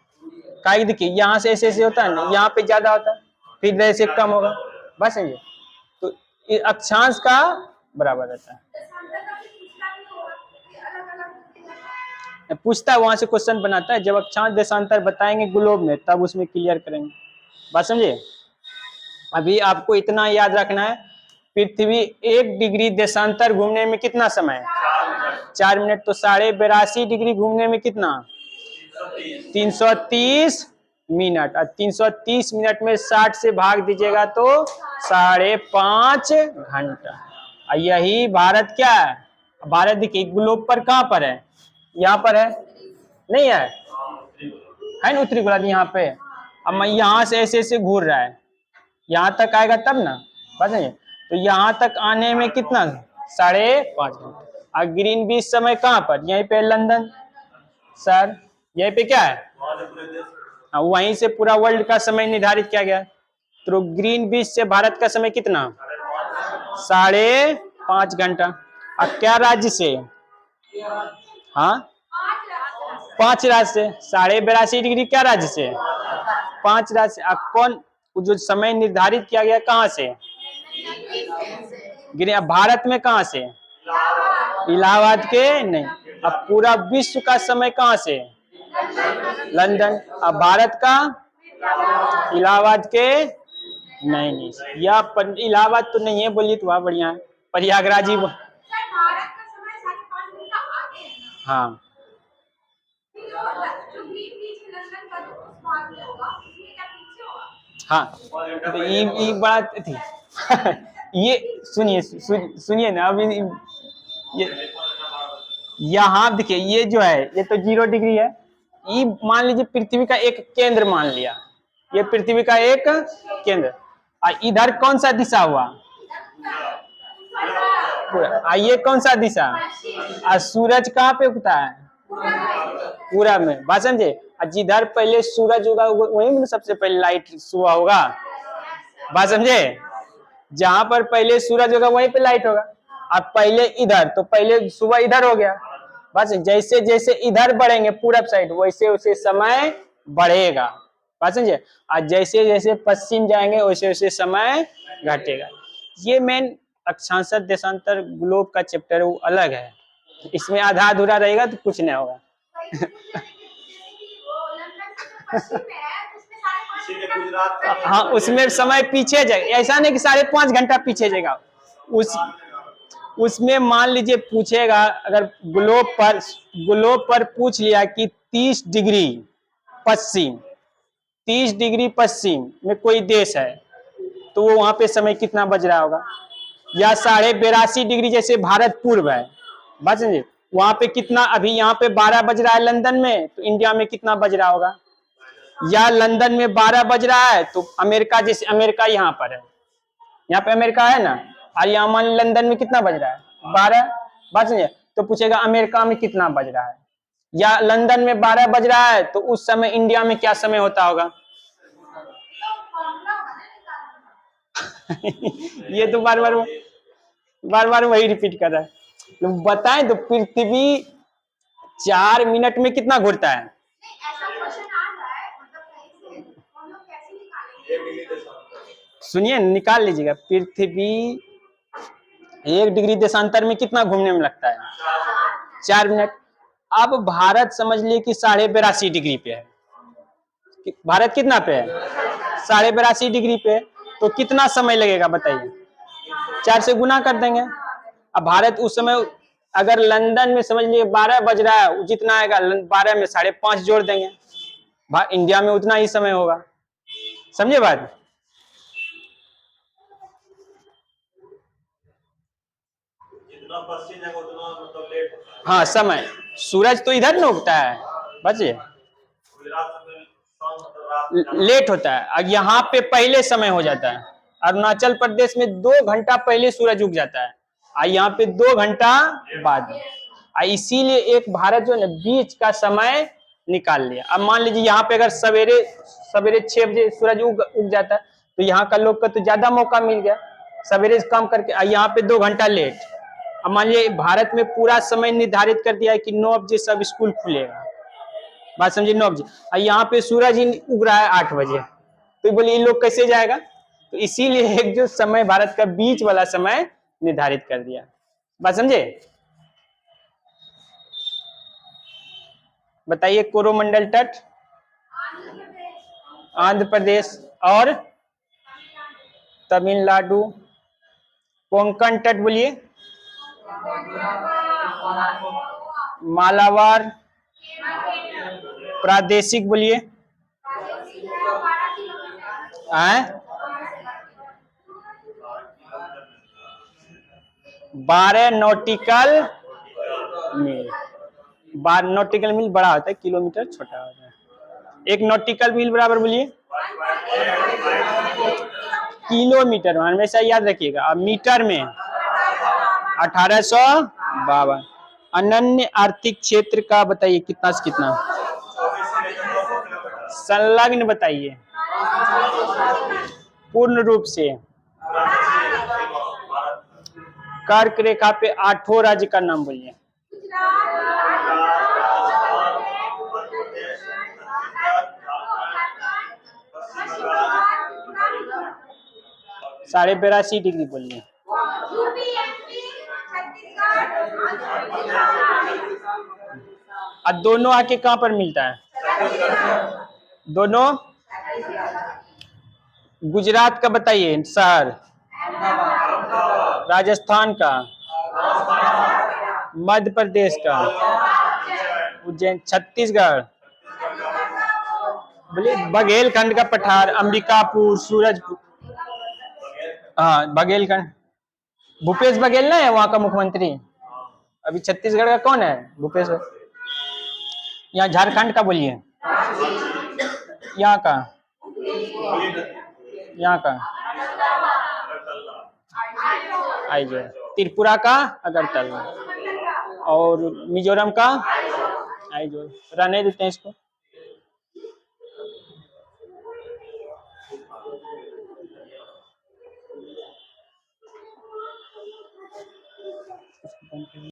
काहे देखिए यहाँ से ऐसे ऐसे होता है ना, यहाँ पे ज्यादा होता है, फिर ऐसे कम होगा। बस ये तो ये अक्षांश का बराबर रहता है। पूछता है वहां से क्वेश्चन बनाता है, जब अक्षांश देशांतर बताएंगे ग्लोब में तब उसमें क्लियर करेंगे। बात समझे? अभी आपको इतना याद रखना है, पृथ्वी 1 डिग्री देशांतर घूमने में कितना समय? 4 मिनट। तो 82.5 डिग्री घूमने में कितना? 330 मिनट। और 330 मिनट में 60 से भाग दीजिएगा तो 5.5 घंटा। और यही भारत क्या है? भारत देखिए ग्लोब पर कहाँ पर है? यहाँ पर है, नहीं है? है ना उत्तरी गोलार्ध यहाँ पे। अब मैं यहाँ से ऐसे ऐसे घूर रहा है, यहाँ तक आएगा तब ना। बात नहीं? तो यहाँ तक आने में कितना? 5.5 घंटा। और ग्रीन बीच समय कहाँ पर? यहीं पे लंदन सर, यहीं पे क्या है? वहीं से पूरा वर्ल्ड का समय निर्धारित किया गया। तो ग्रीन बीच से भारत का समय कितना? 5.5 घंटा। और क्या राज्य से? हाँ 5 राज्य से। 82.5 डिग्री क्या राज्य से? 5 राज्य से। अब कौन जो समय निर्धारित किया गया कहाँ से? भारत में कहाँ से? इलाहाबाद के नहीं। अब पूरा विश्व का समय कहाँ से? लंदन। अब भारत का? इलाहाबाद के नहीं। या इलाहाबाद तो नहीं है, बोलिए तो बढ़िया है, प्रयागराज ही। हाँ हाँ तो ये बात थी। ये सुनिए ना अभी ये यहाँ देखिए, ये जो है ये तो 0 डिग्री है। ये मान लीजिए पृथ्वी का एक केंद्र मान लिया, ये पृथ्वी का एक केंद्र। इधर कौन सा दिशा हुआ? ये कौन सा दिशा? सूरज कहाँ पे उगता है? पूरा में। बात समझे? जिधर पहले सूरज होगा वहीं में सबसे पहले लाइट सुबह होगा। बात समझे? जहां पर पहले सूरज होगा वहीं पे लाइट होगा। और पहले इधर, तो पहले सुबह इधर हो गया, बस जैसे जैसे इधर बढ़ेंगे पूरब साइड वैसे वैसे समय बढ़ेगा, बात समझे। और जैसे जैसे पश्चिम जाएंगे वैसे वैसे समय घटेगा। ये मेन अक्षांश देशांतर ग्लोब का चैप्टर वो अलग है, इसमें आधा अधूरा रहेगा तो कुछ नहीं होगा। हाँ उसमें समय पीछे जाएगा, ऐसा नहीं कि 5.5 घंटा पीछे जाएगा। उसमें मान लीजिए पूछेगा, अगर ग्लोब पर पूछ लिया कि 30 डिग्री पश्चिम 30 डिग्री पश्चिम में कोई देश है, तो वो वहां पे समय कितना बज रहा होगा। या 82.5 डिग्री जैसे भारत पूर्व है, बात समझिए, वहां पे कितना, अभी यहाँ पे 12 बज रहा है लंदन में, तो इंडिया में कितना बज रहा होगा। या लंदन में 12 बज रहा है तो अमेरिका, जैसे अमेरिका यहाँ पर है, यहाँ पे अमेरिका है ना, और यहाँ मान लंदन में कितना बज रहा है 12, बात समझिए, तो पूछेगा अमेरिका में कितना बज रहा है। या लंदन में 12 बज रहा है तो उस समय इंडिया में क्या समय होता होगा। ये तो बार बार वही रिपीट कर रहा है। तो बताएं तो पृथ्वी 4 मिनट में कितना घूरता है। सुनिए निकाल लीजिएगा, पृथ्वी 1 डिग्री देशांतर में कितना घूमने में लगता है, 4 मिनट। अब भारत समझ लिए कि 82.5 डिग्री पे है, भारत कितना पे है 82.5 डिग्री पे, तो कितना समय लगेगा बताइए, 4 से गुना कर देंगे। अब भारत उस समय अगर लंदन में समझ लिए 12 बज रहा है, जितना आएगा 12 में 5.5 जोड़ देंगे, इंडिया में उतना ही समय होगा, समझे बात। जितना पश्चिम है उतना मतलब लेट होता है। हाँ समय, सूरज तो इधर न उगता है, बचिए लेट होता है, और यहाँ पे पहले समय हो जाता है। अरुणाचल प्रदेश में 2 घंटा पहले सूरज उग जाता है, और यहाँ पे 2 घंटा बाद। इसीलिए एक भारत जो है बीच का समय निकाल लिया। अब मान लीजिए यहाँ पे अगर सवेरे 6 बजे सूरज उग जाता है, तो यहाँ का लोग का तो ज्यादा मौका मिल गया सवेरे काम करके, यहाँ पे 2 घंटा लेट। अब मान लीजिए भारत में पूरा समय निर्धारित कर दिया है कि 9 बजे सब स्कूल खुलेगा, बात समझिए 9 बजे, और यहाँ पे सूरज ही उग रहा है 8 बजे, तो बोलिए इन लोग कैसे जाएगा। तो इसीलिए एक जो समय भारत का बीच वाला समय निर्धारित कर दिया, बात समझे। बताइए कोरोमंडल तट आंध्र प्रदेश और तमिलनाडु। कोंकण तट बोलिए मालाबार। प्रादेशिक बोलिए 12 नॉटिकल मील। 12 नॉटिकल मील बड़ा होता है, किलोमीटर छोटा होता है। एक नॉटिकल मील बराबर बोलिए किलोमीटर, हमेशा याद रखिएगा। अब मीटर में 1852। अनन्य आर्थिक क्षेत्र का बताइए कितना से कितना, संलग्न बताइए पूर्ण रूप से। कर्क रेखा पे 8 राज्य का नाम बोलिए। साढ़े 82 डिग्री बोलिए। और दोनों आके कहां पर मिलता है, दोनों। गुजरात का बताइए शहर, राजस्थान का, मध्य प्रदेश का, उज्जैन, छत्तीसगढ़ बोलिए बघेलखंड का पठार, अंबिकापुर, सूरजपुर। हाँ बघेलखंड, भूपेश बघेल ना है वहां का मुख्यमंत्री। अभी छत्तीसगढ़ का कौन है, भूपेश। यहाँ झारखंड का बोलिए, यहाँ का, यहाँ का आइजोल। त्रिपुरा का अगरतला, और मिजोरम का आइजोल। रहने देते हैं इसको।